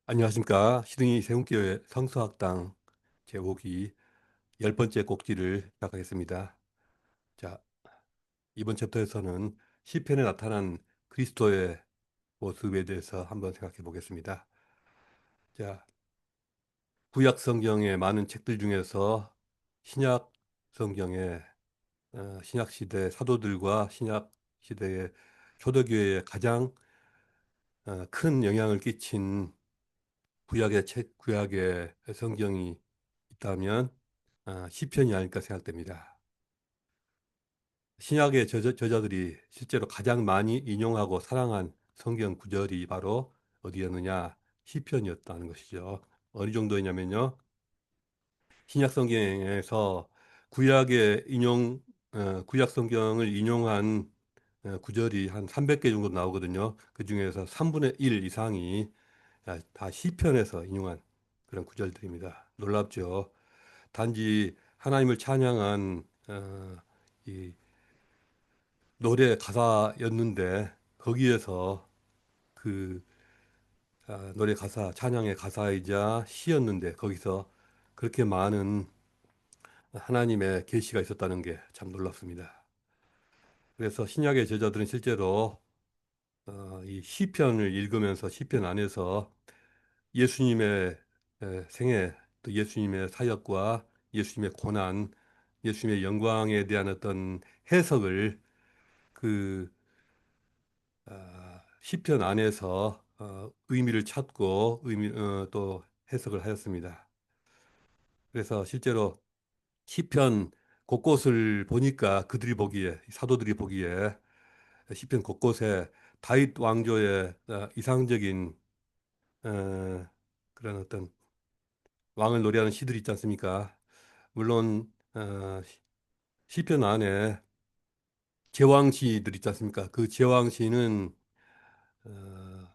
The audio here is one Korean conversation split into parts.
안녕하십니까. 시드니 세운교회 성서학당 제목이 열 번째 꼭지를 시작하겠습니다. 자, 이번 챕터에서는 시편에 나타난 그리스도의 모습에 대해서 한번 생각해 보겠습니다. 자, 구약 성경의 많은 책들 중에서 신약 성경의 신약 시대 사도들과 신약 시대의 초대교회에 가장 큰 영향을 끼친 구약의 책, 구약의 성경이 있다면 시편이 아닐까 생각됩니다. 신약의 저자들이 실제로 가장 많이 인용하고 사랑한 성경 구절이 바로 어디였느냐? 시편이었다는 것이죠. 어느 정도였냐면요. 신약 성경에서 구약 성경을 인용한 구절이 한 300개 정도 나오거든요. 그 중에서 3분의 1 이상이 다 시편에서 인용한 그런 구절들입니다. 놀랍죠. 단지 하나님을 찬양한 이 노래 가사였는데 거기에서 그 노래 가사, 찬양의 가사이자 시였는데 거기서 그렇게 많은 하나님의 계시가 있었다는 게 참 놀랍습니다. 그래서 신약의 제자들은 실제로 이 시편을 읽으면서 시편 안에서 예수님의 생애, 또 예수님의 사역과 예수님의 고난, 예수님의 영광에 대한 어떤 해석을 그 시편 안에서 의미를 찾고 또 해석을 하였습니다. 그래서 실제로 시편 곳곳을 보니까 그들이 보기에 사도들이 보기에 시편 곳곳에 다윗 왕조의 이상적인 어, 그런 어떤 왕을 노래하는 시들이 있지 않습니까? 물론 시편 안에 제왕시들 있지 않습니까? 그 제왕시는 어,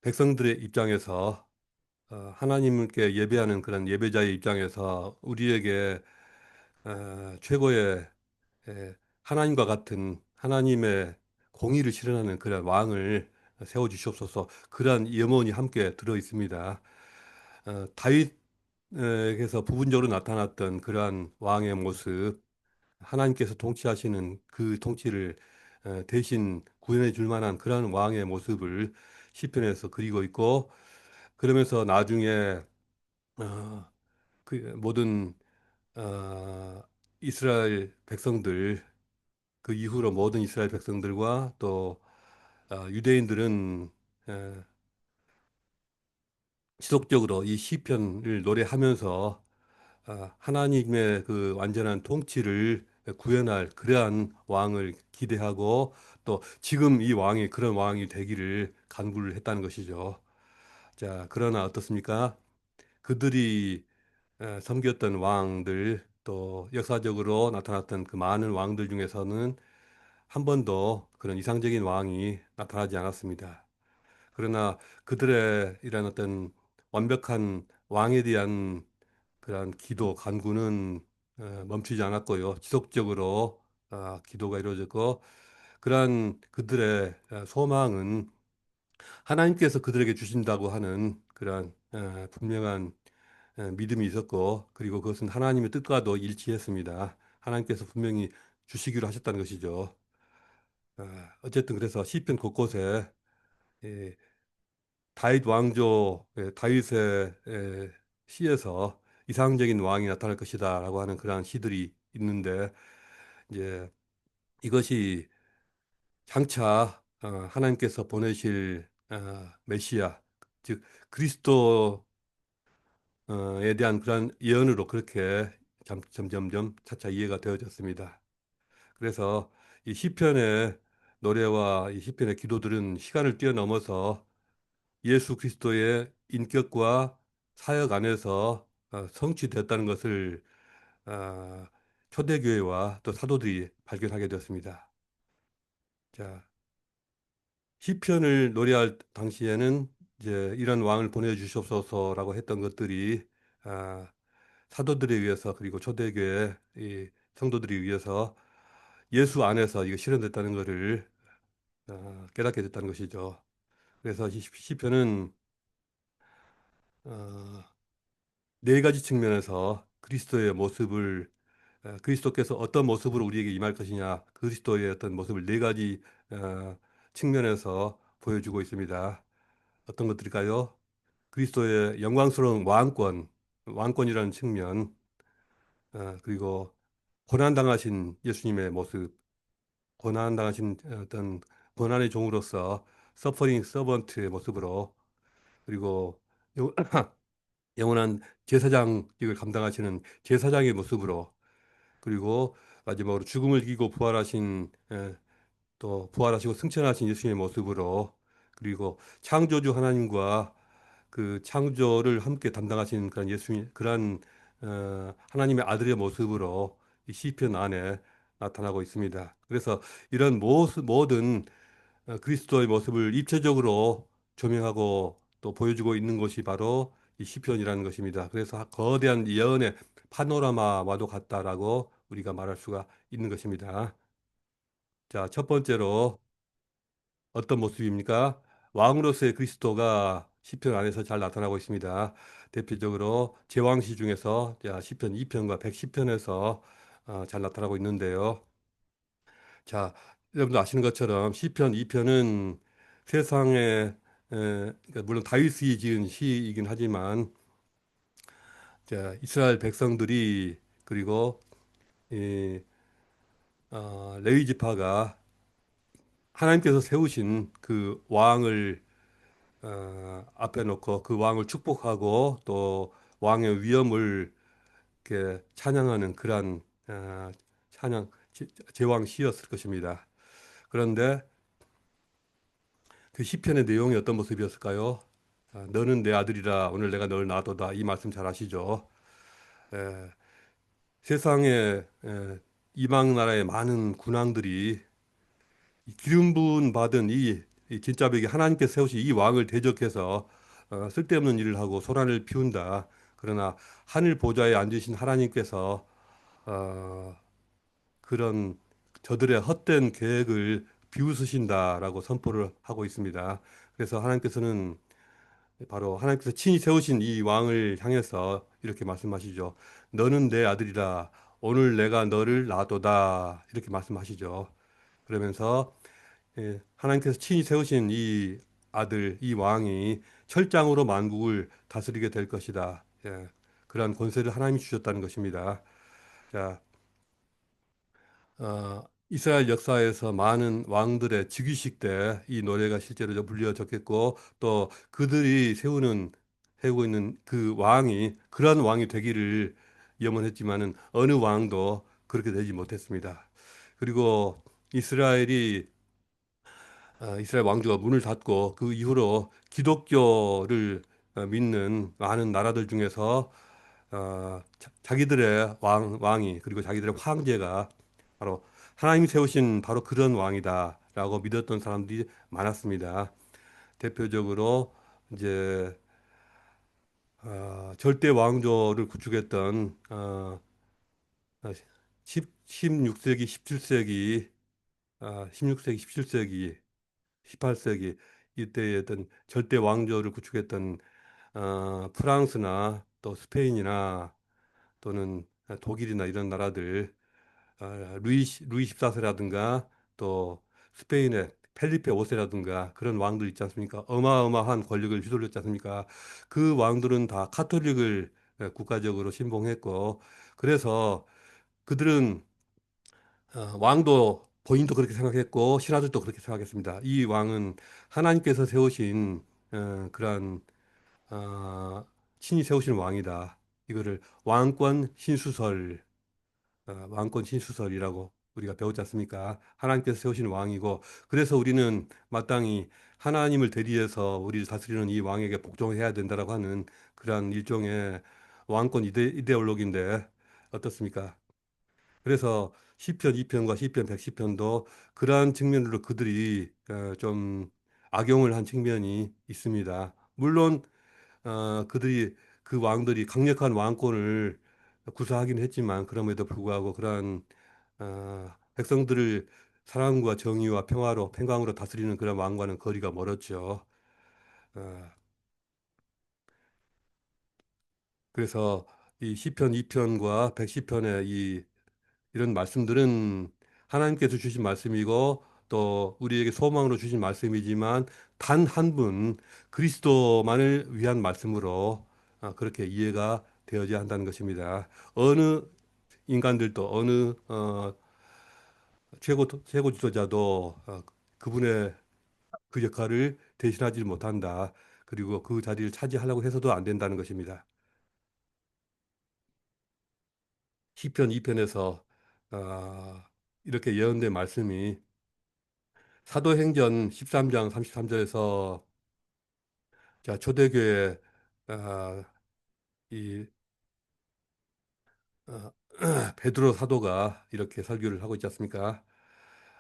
백성들의 입장에서 하나님께 예배하는 그런 예배자의 입장에서 우리에게 최고의 하나님과 같은 하나님의 공의를 실현하는 그런 왕을 세워 주시옵소서. 그러한 염원이 함께 들어 있습니다. 다윗에게서 부분적으로 나타났던 그러한 왕의 모습, 하나님께서 통치하시는 그 통치를 대신 구현해 줄 만한 그러한 왕의 모습을 시편에서 그리고 있고, 그러면서 나중에 어, 그 모든 이스라엘 백성들, 그 이후로 모든 이스라엘 백성들과 또 유대인들은 어, 지속적으로 이 시편을 노래하면서 하나님의 그 완전한 통치를 구현할 그러한 왕을 기대하고 또 지금 이 왕이 그런 왕이 되기를 간구를 했다는 것이죠. 자, 그러나 어떻습니까? 그들이 섬겼던 왕들 또 역사적으로 나타났던 그 많은 왕들 중에서는 한 번도 그런 이상적인 왕이 나타나지 않았습니다. 그러나 그들의 이런 어떤 완벽한 왕에 대한 그러한 기도, 간구는 멈추지 않았고요. 지속적으로 기도가 이루어졌고, 그러한 그들의 소망은 하나님께서 그들에게 주신다고 하는 그러한 분명한 믿음이 있었고, 그리고 그것은 하나님의 뜻과도 일치했습니다. 하나님께서 분명히 주시기로 하셨다는 것이죠. 어쨌든 그래서 시편 곳곳에 예, 다윗 왕조, 다윗의 시에서 이상적인 왕이 나타날 것이다라고 하는 그러한 시들이 있는데 이제 이것이 장차 하나님께서 보내실 메시아, 즉 그리스도에 대한 그러한 예언으로 그렇게 점점점 차차 이해가 되어졌습니다. 그래서 이 시편의 노래와 이 시편의 기도들은 시간을 뛰어넘어서 예수 그리스도의 인격과 사역 안에서 성취되었다는 것을 어, 초대교회와 또 사도들이 발견하게 되었습니다. 자, 시편을 노래할 당시에는 이제 이런 왕을 보내주시옵소서라고 했던 것들이 아, 사도들에 의해서 그리고 초대교회 이 성도들에 의해서 예수 안에서 이게 실현됐다는 것을 깨닫게 됐다는 것이죠. 그래서 이 시편은 어, 네 가지 측면에서 그리스도의 모습을 그리스도께서 어떤 모습으로 우리에게 임할 것이냐 그리스도의 어떤 모습을 네 가지 측면에서 보여주고 있습니다. 어떤 것들일까요? 그리스도의 영광스러운 왕권이라는 측면, 그리고 고난당하신 예수님의 모습, 고난당하신 어떤 고난의 종으로서 서퍼링 서번트의 모습으로, 그리고 영- 영원한 제사장직을 감당하시는 제사장의 모습으로, 그리고 마지막으로 죽음을 이기고 부활하신 또 부활하시고 승천하신 예수님의 모습으로, 그리고 창조주 하나님과 그 창조를 함께 담당하신 그런 예수님, 그런 하나님의 아들의 모습으로 이 시편 안에 나타나고 있습니다. 그래서 이런 모든 그리스도의 모습을 입체적으로 조명하고 또 보여주고 있는 것이 바로 이 시편이라는 것입니다. 그래서 거대한 예언의 파노라마와도 같다라고 우리가 말할 수가 있는 것입니다. 자, 첫 번째로 어떤 모습입니까? 왕으로서의 그리스도가 시편 안에서 잘 나타나고 있습니다. 대표적으로 제왕시 중에서 자, 시편 2편과 110편에서 잘 나타나고 있는데요. 자, 여러분도 아시는 것처럼 시편 2편은 세상에 그러니까 물론 다윗이 지은 시이긴 하지만 자, 이스라엘 백성들이 그리고 이, 레위 지파가 하나님께서 세우신 그 왕을 앞에 놓고 그 왕을 축복하고 또 왕의 위엄을 이렇게 찬양하는 그러한 찬양 제왕 시였을 것입니다. 그런데 그 시편의 내용이 어떤 모습이었을까요? 너는 내 아들이라 오늘 내가 너를 낳았도다 이 말씀 잘 아시죠? 에, 세상에 이방 나라의 많은 군왕들이 이 기름 부은 받은 이 진짜 백이 하나님께서 세우신 이 왕을 대적해서 쓸데없는 일을 하고 소란을 피운다. 그러나 하늘 보좌에 앉으신 하나님께서 어, 그런 저들의 헛된 계획을 비웃으신다라고 선포를 하고 있습니다. 그래서 하나님께서는 바로 하나님께서 친히 세우신 이 왕을 향해서 이렇게 말씀하시죠. 너는 내 아들이라 오늘 내가 너를 낳았도다 이렇게 말씀하시죠. 그러면서 하나님께서 친히 세우신 이 아들, 이 왕이 철장으로 만국을 다스리게 될 것이다. 그러한 권세를 하나님이 주셨다는 것입니다. 자, 이스라엘 역사에서 많은 왕들의 즉위식 때 이 노래가 실제로 불려졌겠고 또 그들이 세우고 있는 그 왕이 그러한 왕이 되기를 염원했지만은 어느 왕도 그렇게 되지 못했습니다. 그리고 이스라엘이 이스라엘 왕조가 문을 닫고 그 이후로 기독교를 믿는 많은 나라들 중에서 자기들의 왕이 그리고 자기들의 황제가 바로 하나님이 세우신 바로 그런 왕이다라고 믿었던 사람들이 많았습니다. 대표적으로 이제 절대 왕조를 구축했던 16세기, 17세기, 16세기, 17세기 18세기 이때의 어떤 절대 왕조를 구축했던 프랑스나 또 스페인이나 또는 독일이나 이런 나라들 루이 14세라든가 또 스페인의 펠리페 5세라든가 그런 왕들 있지 않습니까? 어마어마한 권력을 휘둘렀지 않습니까? 그 왕들은 다 카톨릭을 국가적으로 신봉했고 그래서 그들은 왕도 본인도 그렇게 생각했고 신하들도 그렇게 생각했습니다. 이 왕은 하나님께서 세우신 그러한 신이 세우신 왕이다. 이거를 왕권 신수설이라고 우리가 배웠지 않습니까? 하나님께서 세우신 왕이고 그래서 우리는 마땅히 하나님을 대리해서 우리를 다스리는 이 왕에게 복종해야 된다라고 하는 그러한 일종의 왕권 이데올로기인데 어떻습니까? 그래서 시편 2편과 시편 110편도 그러한 측면으로 그들이 좀 악용을 한 측면이 있습니다. 물론 그들이 그 왕들이 강력한 왕권을 구사하긴 했지만 그럼에도 불구하고 그러한 백성들을 사랑과 정의와 평화로 평강으로 다스리는 그런 왕과는 거리가 멀었죠. 어, 그래서 이 시편 2편과 110편의 이런 말씀들은 하나님께서 주신 말씀이고 또 우리에게 소망으로 주신 말씀이지만 단 한 분 그리스도만을 위한 말씀으로 그렇게 이해가 되어야 한다는 것입니다. 어느 인간들도 어느 최고 지도자도 그분의 그 역할을 대신하지 못한다. 그리고 그 자리를 차지하려고 해서도 안 된다는 것입니다. 시편 2편에서 이렇게 예언된 말씀이 사도행전 13장 33절에서 자, 초대교회 아, 이 어, 베드로 사도가 이렇게 설교를 하고 있지 않습니까?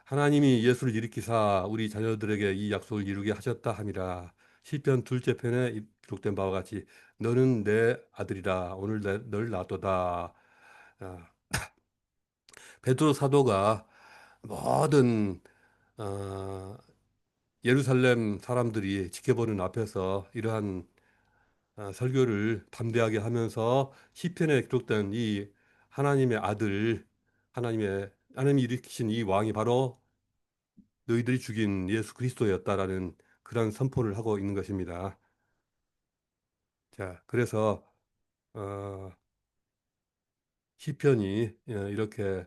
하나님이 예수를 일으키사 우리 자녀들에게 이 약속을 이루게 하셨다 함이라. 시편 둘째 편에 기록된 바와 같이 너는 내 아들이라 오늘 널 낳았도다. 아, 베드로 사도가 모든 어, 예루살렘 사람들이 지켜보는 앞에서 이러한 설교를 담대하게 하면서 시편에 기록된 이 하나님의 아들, 하나님이 일으키신 이 왕이 바로 너희들이 죽인 예수 그리스도였다라는 그런 선포를 하고 있는 것입니다. 자, 그래서 어, 시편이 이렇게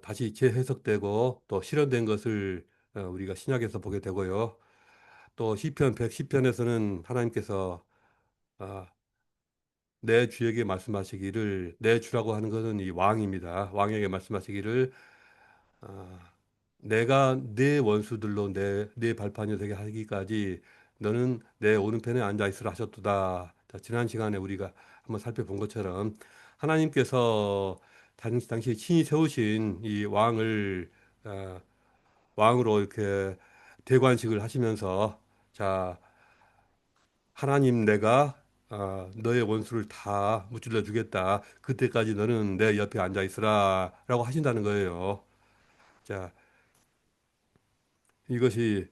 다시 재해석되고 또 실현된 것을 우리가 신약에서 보게 되고요. 또 시편 110편에서는 하나님께서 어, 내 주에게 말씀하시기를 내 주라고 하는 것은 이 왕입니다. 왕에게 말씀하시기를 아, 내가 네 원수들로 내 발판이 되게 하기까지 너는 내 오른편에 앉아 있으라 하셨도다. 자, 지난 시간에 우리가 한번 살펴본 것처럼 하나님께서 당시 친히 세우신 이 왕을 아, 왕으로 이렇게 대관식을 하시면서 자 하나님 내가 너의 원수를 다 무찔러 주겠다. 그때까지 너는 내 옆에 앉아 있으라라고 하신다는 거예요. 자, 이것이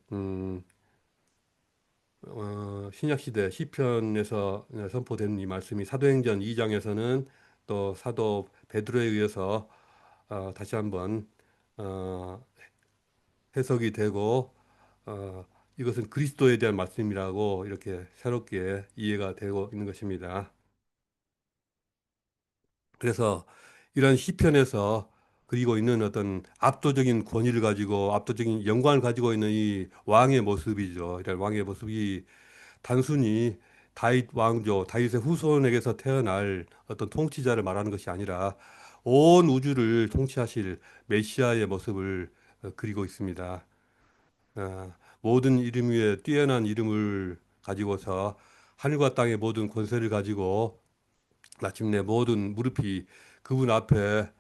신약 시대 시편에서 선포된 이 말씀이 사도행전 2장에서는 또 사도 베드로에 의해서 다시 한번 어, 해석이 되고 이것은 그리스도에 대한 말씀이라고 이렇게 새롭게 이해가 되고 있는 것입니다. 그래서 이런 시편에서 그리고 있는 어떤 압도적인 권위를 가지고 압도적인 영광을 가지고 있는 이 왕의 모습이죠. 이런 왕의 모습이 단순히 다윗 왕조, 다윗의 후손에게서 태어날 어떤 통치자를 말하는 것이 아니라 온 우주를 통치하실 메시아의 모습을 그리고 있습니다. 모든 이름 위에 뛰어난 이름을 가지고서 하늘과 땅의 모든 권세를 가지고 마침내 모든 무릎이 그분 앞에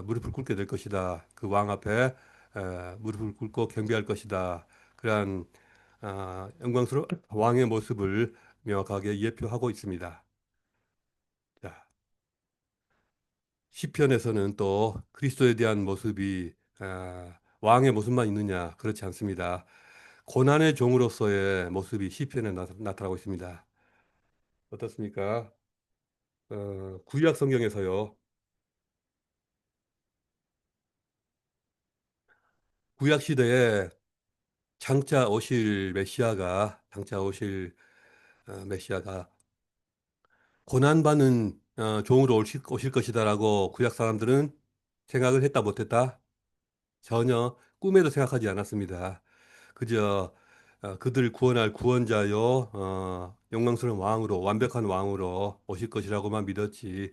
무릎을 꿇게 될 것이다. 그 왕 앞에 무릎을 꿇고 경배할 것이다. 그러한 영광스러운 왕의 모습을 명확하게 예표하고 있습니다. 자, 시편에서는 또 그리스도에 대한 모습이 왕의 모습만 있느냐? 그렇지 않습니다. 고난의 종으로서의 모습이 시편에 나타나고 있습니다. 어떻습니까? 구약 성경에서요. 구약 시대에 장차 오실 메시아가 고난받는 종으로 오실 것이다라고 구약 사람들은 생각을 했다 못했다? 전혀 꿈에도 생각하지 않았습니다. 그저 그들 구원할 구원자요, 영광스러운 왕으로, 완벽한 왕으로 오실 것이라고만 믿었지.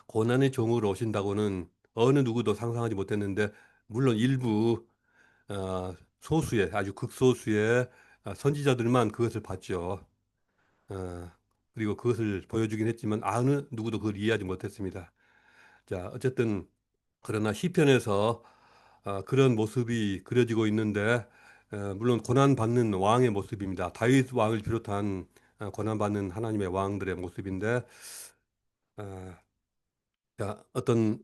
고난의 종으로 오신다고는 어느 누구도 상상하지 못했는데, 물론 일부 소수의 아주 극소수의 선지자들만 그것을 봤죠. 어, 그리고 그것을 보여주긴 했지만 어느 누구도 그걸 이해하지 못했습니다. 자, 어쨌든 그러나 시편에서 그런 모습이 그려지고 있는데 물론 고난 받는 왕의 모습입니다. 다윗 왕을 비롯한 고난 받는 하나님의 왕들의 모습인데 어, 자, 어떤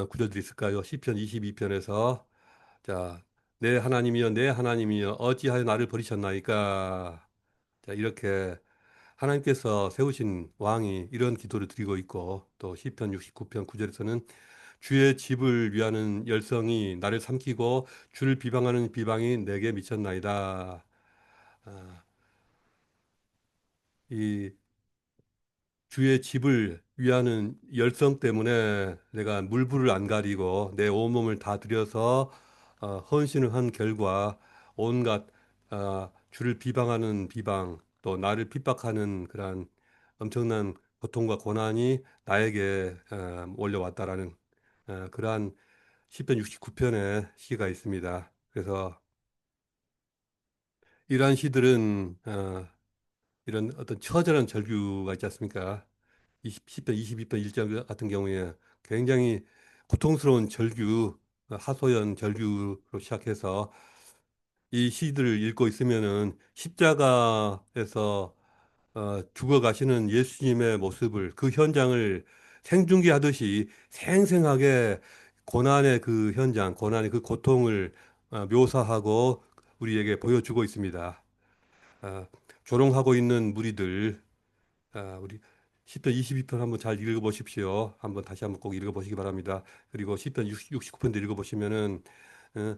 구절들이 있을까요? 시편 22편에서 자, 내 하나님이여 내 하나님이여 어찌하여 나를 버리셨나이까? 자, 이렇게 하나님께서 세우신 왕이 이런 기도를 드리고 있고 또 시편 69편 9절에서는 주의 집을 위하는 열성이 나를 삼키고 주를 비방하는 비방이 내게 미쳤나이다. 아, 이 주의 집을 위하는 열성 때문에 내가 물불을 안 가리고 내 온몸을 다 들여서 헌신을 한 결과 온갖 주를 비방하는 비방 또 나를 핍박하는 그러한 엄청난 고통과 고난이 나에게 올려왔다라는 그러한 시편 69편의 시가 있습니다. 그래서 이러한 시들은 이런 어떤 처절한 절규가 있지 않습니까? 10편, 22편 1절 같은 경우에 굉장히 고통스러운 절규, 하소연 절규로 시작해서 이 시들을 읽고 있으면은 십자가에서 죽어가시는 예수님의 모습을 그 현장을 생중계하듯이 생생하게 고난의 그 현장, 고난의 그 고통을 묘사하고 우리에게 보여주고 있습니다. 어, 조롱하고 있는 무리들 우리 시편 22편 한번 잘 읽어보십시오. 한번 다시 한번 꼭 읽어보시기 바랍니다. 그리고 시편 69편도 읽어보시면은 어,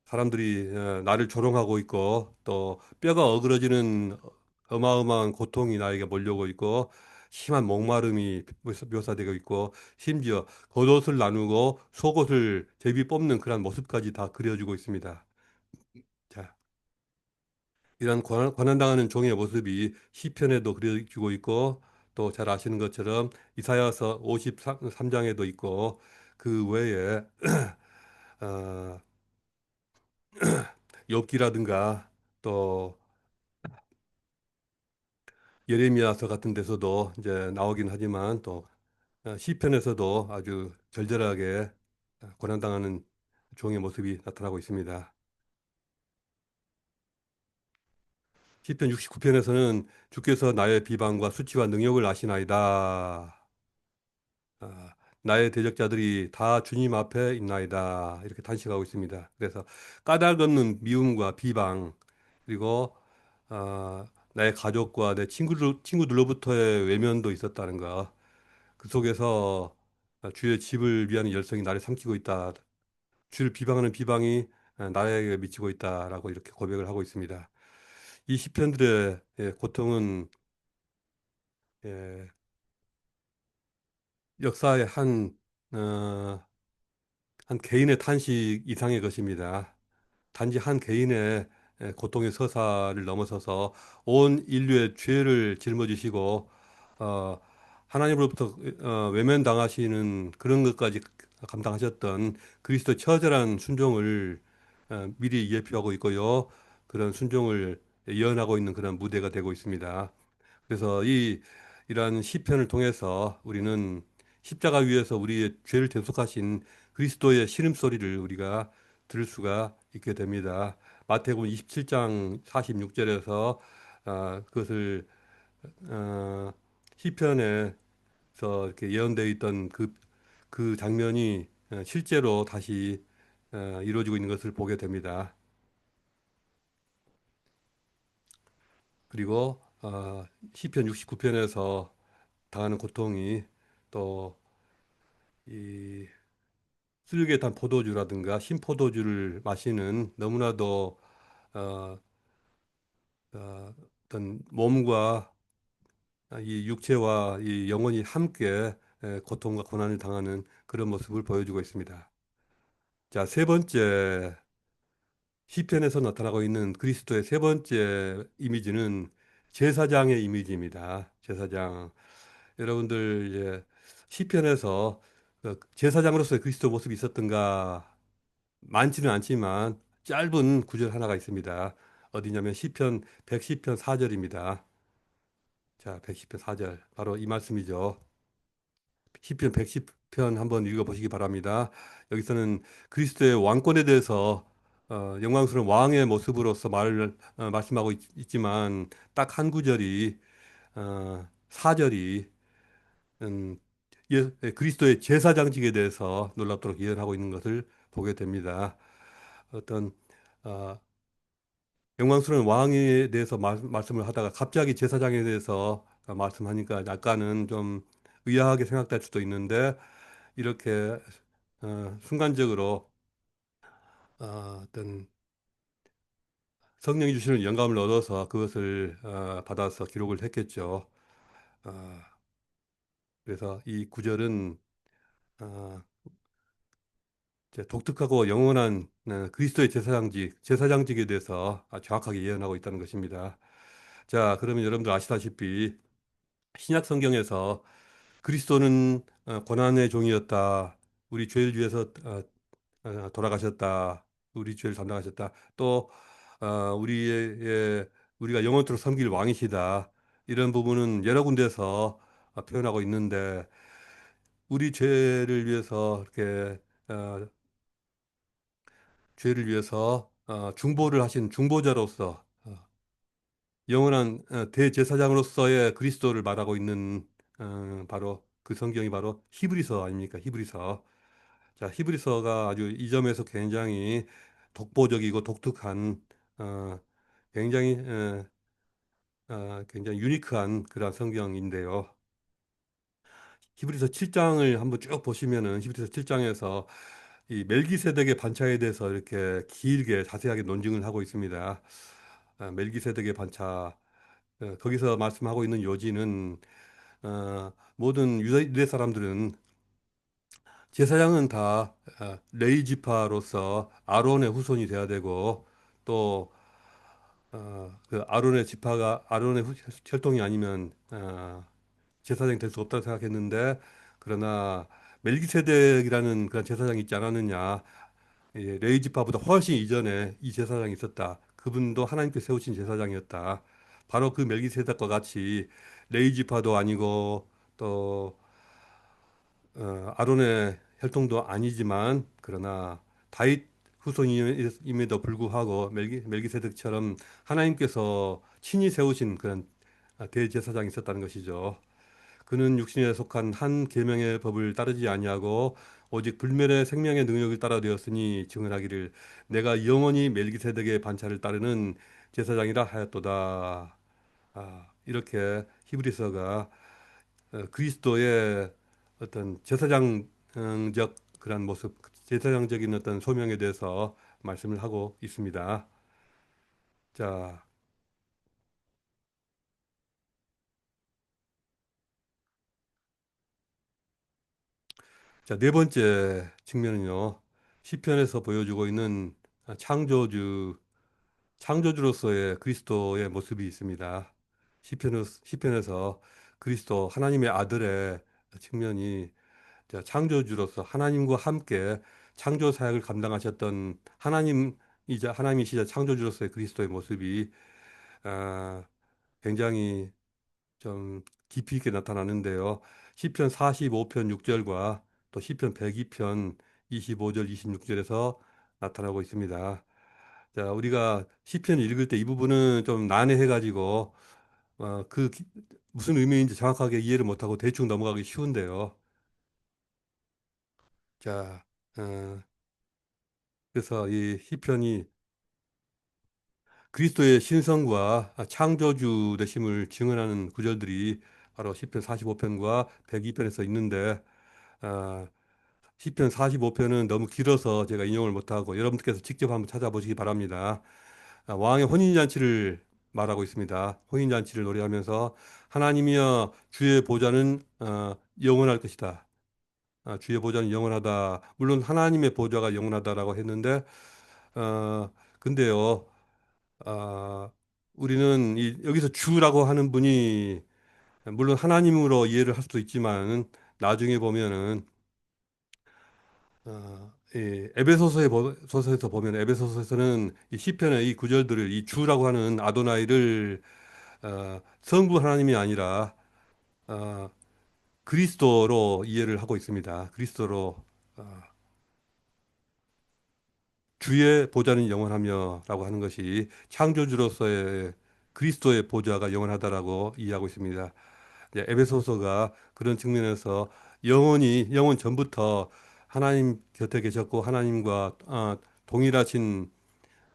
사람들이 나를 조롱하고 있고 또 뼈가 어그러지는 어마어마한 고통이 나에게 몰려오고 있고 심한 목마름이 묘사되고 있고 심지어 겉옷을 나누고 속옷을 제비 뽑는 그런 모습까지 다 그려주고 있습니다. 자, 이런 고난당하는 종의 모습이 시편에도 그려지고 있고 또 잘 아시는 것처럼 이사야서 53장에도 있고 그 외에 어, 욥기라든가 또 예레미야서 같은 데서도 이제 나오긴 하지만 또 시편에서도 아주 절절하게 고난당하는 종의 모습이 나타나고 있습니다. 시편 69편에서는 주께서 나의 비방과 수치와 능력을 아시나이다. 아, 나의 대적자들이 다 주님 앞에 있나이다. 이렇게 단식하고 있습니다. 그래서 까닭없는 미움과 비방, 그리고 나의 가족과 내 친구들로부터의 외면도 있었다는 거. 그 속에서 주의 집을 위하는 열성이 나를 삼키고 있다. 주를 비방하는 비방이 나에게 미치고 있다라고 이렇게 고백을 하고 있습니다. 이 시편들의 고통은 예, 역사의 어, 한 개인의 탄식 이상의 것입니다. 단지 한 개인의 고통의 서사를 넘어서서 온 인류의 죄를 짊어지시고 어, 하나님으로부터 외면당하시는 그런 것까지 감당하셨던 그리스도의 처절한 순종을 미리 예표하고 있고요. 그런 순종을 예언하고 있는 그런 무대가 되고 있습니다. 그래서 이러한 시편을 통해서 우리는 십자가 위에서 우리의 죄를 대속하신 그리스도의 신음소리를 우리가 들을 수가 있게 됩니다. 마태복음 27장 46절에서 그것을 어, 시편에서 이렇게 예언되어 있던 그 장면이 실제로 다시 이루어지고 있는 것을 보게 됩니다. 그리고 시편 69편에서 당하는 고통이 또 이 쓰레기에 탄 포도주라든가 신포도주를 마시는 너무나도 어, 어떤 몸과 이 육체와 이 영혼이 함께 고통과 고난을 당하는 그런 모습을 보여주고 있습니다. 자, 세 번째 시편에서 나타나고 있는 그리스도의 세 번째 이미지는 제사장의 이미지입니다. 제사장. 여러분들 이제 시편에서 제사장으로서의 그리스도 모습이 있었던가 많지는 않지만 짧은 구절 하나가 있습니다. 어디냐면 시편 110편 4절입니다. 자, 110편 4절. 바로 이 말씀이죠. 시편 110편 한번 읽어보시기 바랍니다. 여기서는 그리스도의 왕권에 대해서 영광스러운 왕의 모습으로서 말씀하고 지만 딱 한 구절이 4절이 그리스도의 제사장직에 대해서 놀랍도록 예언하고 있는 것을 보게 됩니다. 어떤 어, 영광스러운 왕에 대해서 말씀을 하다가 갑자기 제사장에 대해서 말씀하니까 약간은 좀 의아하게 생각될 수도 있는데 이렇게 순간적으로 어떤 성령이 주시는 영감을 얻어서 그것을 받아서 기록을 했겠죠. 어, 그래서 이 구절은 어, 이제 독특하고 영원한 그리스도의 제사장직에 대해서 정확하게 예언하고 있다는 것입니다. 자, 그러면 여러분들 아시다시피 신약 성경에서 그리스도는 고난의 종이었다. 우리 죄를 위해서 돌아가셨다. 우리 죄를 담당하셨다. 또 우리가 영원토록 섬길 왕이시다. 이런 부분은 여러 군데서 표현하고 있는데 우리 죄를 위해서 이렇게 어, 죄를 위해서 중보를 하신 중보자로서 영원한 대제사장으로서의 그리스도를 말하고 있는 바로 그 성경이 바로 히브리서 아닙니까? 히브리서. 자, 히브리서가 아주 이 점에서 굉장히 독보적이고 독특한 어, 굉장히 굉장히 유니크한 그런 성경인데요. 히브리서 7장을 한번 쭉 보시면은 히브리서 7장에서 이 멜기세덱의 반차에 대해서 이렇게 길게 자세하게 논증을 하고 있습니다. 멜기세덱의 반차 거기서 말씀하고 있는 요지는 모든 유대 사람들은 제사장은 다 레위 지파로서 아론의 후손이 돼야 되고 또 그 아론의 지파가 아론의 혈통이 아니면 제사장이 될 수 없다고 생각했는데 그러나 멜기세덱이라는 그런 제사장이 있지 않았느냐. 예, 레위 지파보다 훨씬 이전에 이 제사장이 있었다. 그분도 하나님께 세우신 제사장이었다. 바로 그 멜기세덱과 같이 레위 지파도 아니고 또 아론의 혈통도 아니지만 그러나 다윗 후손임에도 불구하고 멜기세덱처럼 하나님께서 친히 세우신 그런 대제사장이 있었다는 것이죠. 그는 육신에 속한 한 계명의 법을 따르지 아니하고 오직 불멸의 생명의 능력을 따라 되었으니 증언하기를 내가 영원히 멜기세덱의 반차를 따르는 제사장이라 하였도다. 이렇게 히브리서가 그리스도의 어떤 제사장적 그런 모습, 제사장적인 어떤 소명에 대해서 말씀을 하고 있습니다. 자, 자, 네 번째 측면은요. 시편에서 보여주고 있는 창조주로서의 그리스도의 모습이 있습니다. 시편에서 그리스도 하나님의 아들의 측면이 자, 창조주로서 하나님과 함께 창조 사역을 감당하셨던 하나님이시자 창조주로서의 그리스도의 모습이 아, 굉장히 좀 깊이 있게 나타나는데요. 시편 45편 6절과 또 시편 102편 25절 26절에서 나타나고 있습니다. 자, 우리가 시편 읽을 때 이 부분은 좀 난해해가지고 어, 그 기- 무슨 의미인지 정확하게 이해를 못하고 대충 넘어가기 쉬운데요. 자, 어, 그래서 이 시편이 그리스도의 신성과 창조주 되심을 증언하는 구절들이 바로 시편 45편과 102편에서 있는데 아, 시편 45편은 너무 길어서 제가 인용을 못하고 여러분들께서 직접 한번 찾아보시기 바랍니다. 왕의 혼인잔치를 말하고 있습니다. 혼인잔치를 노래하면서 하나님이여 주의 보좌는 영원할 것이다. 주의 보좌는 영원하다. 물론 하나님의 보좌가 영원하다라고 했는데 근데요. 아, 우리는 여기서 주라고 하는 분이 물론 하나님으로 이해를 할 수도 있지만 나중에 보면은 이 소서에서 보면 에베소서에서는 이 시편의 이 구절들을 이 주라고 하는 아도나이를 성부 하나님이 아니라 어, 그리스도로 이해를 하고 있습니다. 그리스도로 어, 주의 보좌는 영원하며라고 하는 것이 창조주로서의 그리스도의 보좌가 영원하다라고 이해하고 있습니다. 이제 에베소서가 그런 측면에서 영원 전부터 하나님 곁에 계셨고 하나님과 동일하신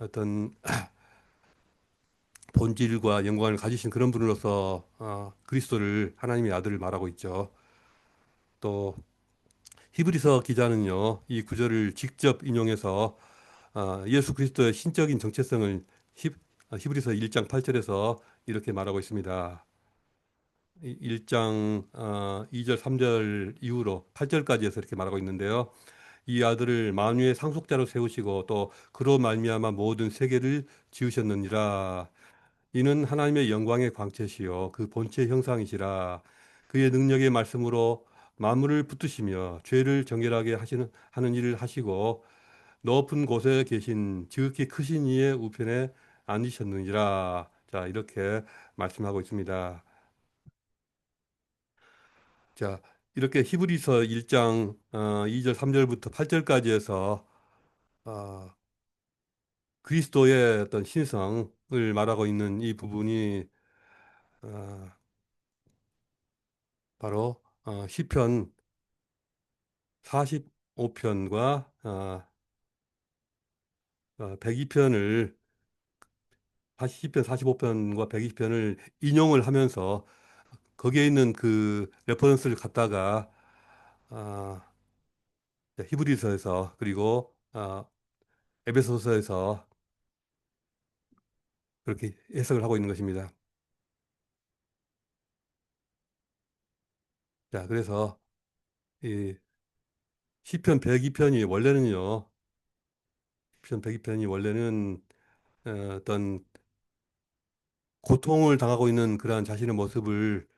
어떤 본질과 영광을 가지신 그런 분으로서 그리스도를 하나님의 아들을 말하고 있죠. 또 히브리서 기자는요, 이 구절을 직접 인용해서 예수 그리스도의 신적인 정체성을 히브리서 1장 8절에서 이렇게 말하고 있습니다. 1장 2절, 3절 이후로 8절까지 해서 이렇게 말하고 있는데요. 이 아들을 만유의 상속자로 세우시고 또 그로 말미암아 모든 세계를 지으셨느니라. 이는 하나님의 영광의 광채시요 그 본체의 형상이시라. 그의 능력의 말씀으로 만물을 붙드시며 죄를 정결하게 하는 일을 하시고 높은 곳에 계신 지극히 크신 이의 우편에 앉으셨느니라. 자, 이렇게 말씀하고 있습니다. 자, 이렇게 히브리서 1장 2절, 3절부터 8절까지 해서 어, 그리스도의 어떤 신성을 말하고 있는 이 부분이 어, 바로 시편 45편과 102편을 시편 45편과 120편을 인용을 하면서 거기에 있는 그 레퍼런스를 갖다가 어, 히브리서에서 그리고 에베소서에서 그렇게 해석을 하고 있는 것입니다. 자, 그래서 이 시편 102편이 원래는요. 시편 102편이 원래는 어떤 고통을 당하고 있는 그러한 자신의 모습을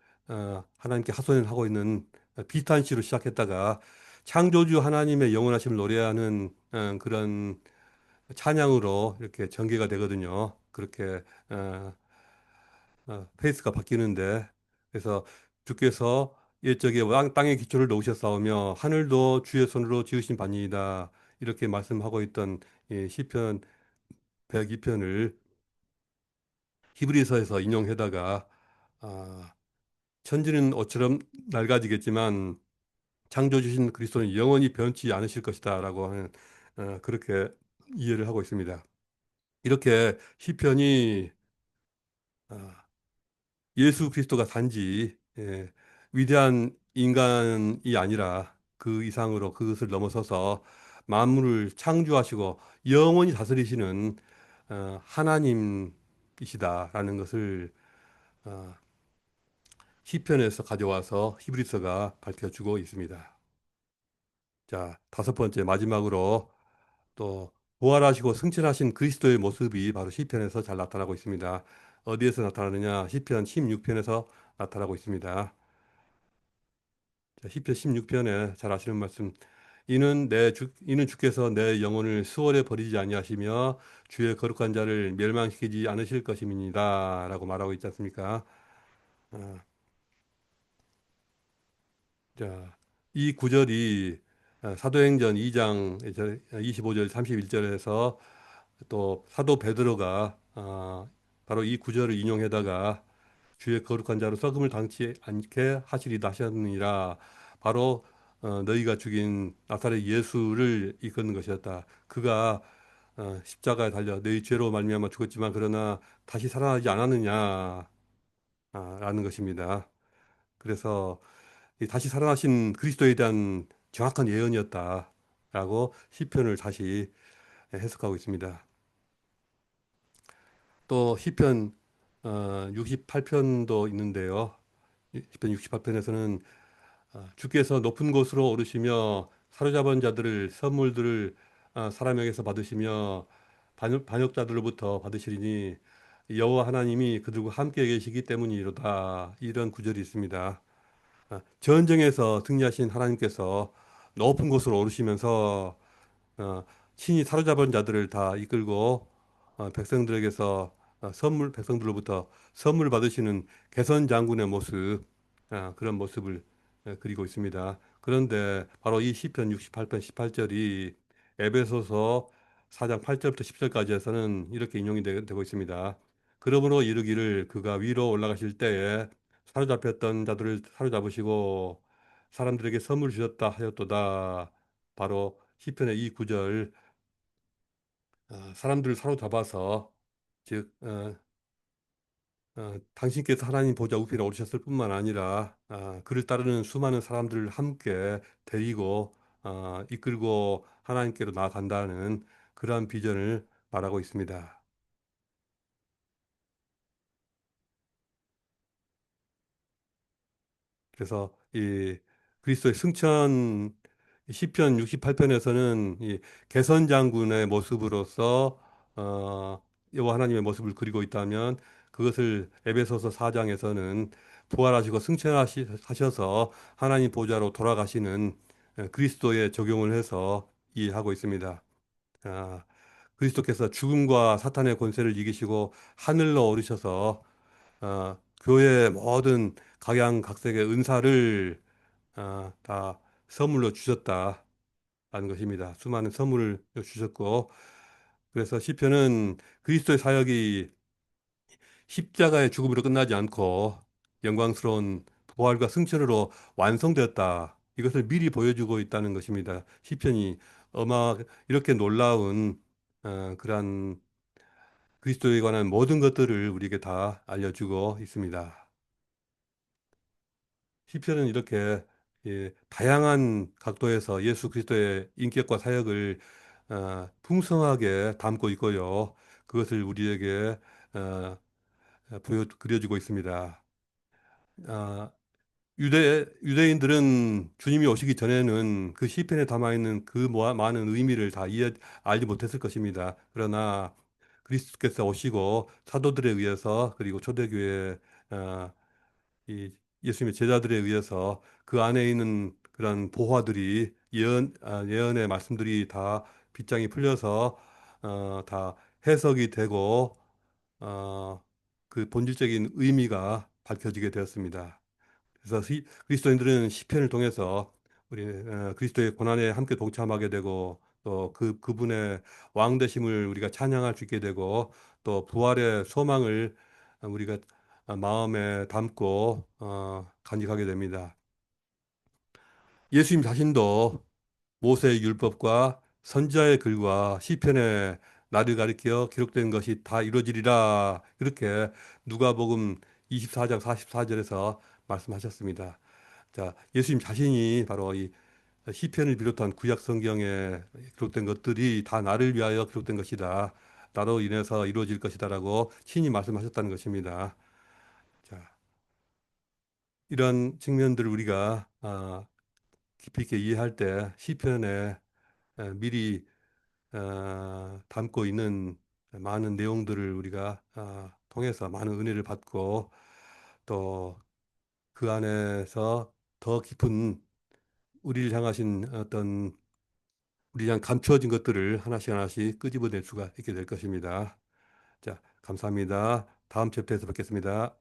하나님께 하소연하고 있는 비탄 시로 시작했다가 창조주 하나님의 영원하심을 노래하는 그런 찬양으로 이렇게 전개가 되거든요. 그렇게 페이스가 바뀌는데 그래서 주께서 옛적에 땅의 기초를 놓으셨사오며 하늘도 주의 손으로 지으신 바니이다. 이렇게 말씀하고 있던 이 시편 102편을 히브리서에서 인용해다가 아, 천지는 옷처럼 낡아지겠지만 창조주신 그리스도는 영원히 변치 않으실 것이다라고 하는 그렇게 이해를 하고 있습니다. 이렇게 시편이 아, 예수 그리스도가 단지 위대한 인간이 아니라 그 이상으로 그것을 넘어서서 만물을 창조하시고 영원히 다스리시는 하나님이시다라는 것을 어, 시편에서 가져와서 히브리서가 밝혀주고 있습니다. 자, 다섯 번째 마지막으로 또 부활하시고 승천하신 그리스도의 모습이 바로 시편에서 잘 나타나고 있습니다. 어디에서 나타나느냐? 시편 16편에서 나타나고 있습니다. 자, 시편 16편에 잘 아시는 말씀. 이는 주께서 내 영혼을 수월에 버리지 아니하시며 주의 거룩한 자를 멸망시키지 않으실 것임이니다라고 말하고 있지 않습니까? 아, 자, 이 구절이 사도행전 2장 25절 31절에서 또 사도 베드로가 바로 이 구절을 인용해다가 주의 거룩한 자로 썩음을 당치 않게 하시리다 하셨느니라. 바로 너희가 죽인 나사렛 예수를 이끄는 것이었다. 그가 십자가에 달려 너희 죄로 말미암아 죽었지만 그러나 다시 살아나지 않았느냐 라는 것입니다. 그래서 이 다시 살아나신 그리스도에 대한 정확한 예언이었다라고 시편을 다시 해석하고 있습니다. 또 시편 68편도 있는데요. 시편 68편에서는 주께서 높은 곳으로 오르시며 사로잡은 자들을 선물들을 사람에게서 받으시며 반역자들로부터 받으시리니 여호와 하나님이 그들과 함께 계시기 때문이로다. 이런 구절이 있습니다. 전쟁에서 승리하신 하나님께서 높은 곳으로 오르시면서 어, 신이 사로잡은 자들을 다 이끌고 백성들에게서 백성들로부터 선물 받으시는 개선 장군의 모습, 그런 모습을 그리고 있습니다. 그런데 바로 이 시편 68편 18절이 에베소서 4장 8절부터 10절까지에서는 이렇게 인용이 되고 있습니다. 그러므로 이르기를 그가 위로 올라가실 때에 사로잡혔던 자들을 사로잡으시고 사람들에게 선물 주셨다 하였도다. 바로 시편의 이 구절 사람들을 사로잡아서 즉 당신께서 하나님 보좌 우편에 오르셨을 뿐만 아니라 그를 따르는 수많은 사람들을 함께 데리고 이끌고 하나님께로 나아간다는 그러한 비전을 말하고 있습니다. 그래서 이 그리스도의 승천 시편 68편에서는 이 개선 장군의 모습으로서 여호와 하나님의 모습을 그리고 있다면, 그것을 에베소서 4장에서는 부활하시고 승천하셔서 하나님 보좌로 돌아가시는 그리스도에 적용을 해서 이해하고 있습니다. 아, 그리스도께서 죽음과 사탄의 권세를 이기시고 하늘로 오르셔서 교회의 모든 각양각색의 은사를 다 선물로 주셨다라는 것입니다. 수많은 선물을 주셨고, 그래서 시편은 그리스도의 사역이 십자가의 죽음으로 끝나지 않고 영광스러운 부활과 승천으로 완성되었다, 이것을 미리 보여주고 있다는 것입니다. 시편이 이렇게 놀라운 그러한 그리스도에 관한 모든 것들을 우리에게 다 알려주고 있습니다. 시편은 이렇게 다양한 각도에서 예수 그리스도의 인격과 사역을 풍성하게 담고 있고요. 그것을 우리에게 어, 그려주고 있습니다. 아, 유대인들은 주님이 오시기 전에는 그 시편에 담아 있는 그 많은 의미를 다 알지 못했을 것입니다. 그러나 그리스도께서 오시고 사도들에 의해서, 그리고 초대교회 어, 이 예수님의 제자들에 의해서 그 안에 있는 그런 보화들이 예언의 말씀들이 다 빗장이 풀려서 다 해석이 되고 어, 그 본질적인 의미가 밝혀지게 되었습니다. 그래서 그리스도인들은 시편을 통해서 우리 그리스도의 고난에 함께 동참하게 되고, 또 그분의 왕 되심을 우리가 찬양할 수 있게 되고, 또 부활의 소망을 우리가 마음에 담고 간직하게 됩니다. 예수님 자신도 모세의 율법과 선지자의 글과 시편에 나를 가리켜 기록된 것이 다 이루어지리라, 이렇게 누가복음 24장 44절에서 말씀하셨습니다. 자, 예수님 자신이 바로 이 시편을 비롯한 구약 성경에 기록된 것들이 다 나를 위하여 기록된 것이다, 나로 인해서 이루어질 것이다라고 친히 말씀하셨다는 것입니다. 자, 이런 측면들을 우리가 깊이 있게 이해할 때 시편에 미리 담고 있는 많은 내용들을 우리가 통해서 많은 은혜를 받고, 또 그 안에서 더 깊은 우리를 향하신 어떤 우리 향 감추어진 것들을 하나씩 하나씩 끄집어낼 수가 있게 될 것입니다. 자, 감사합니다. 다음 챕터에서 뵙겠습니다.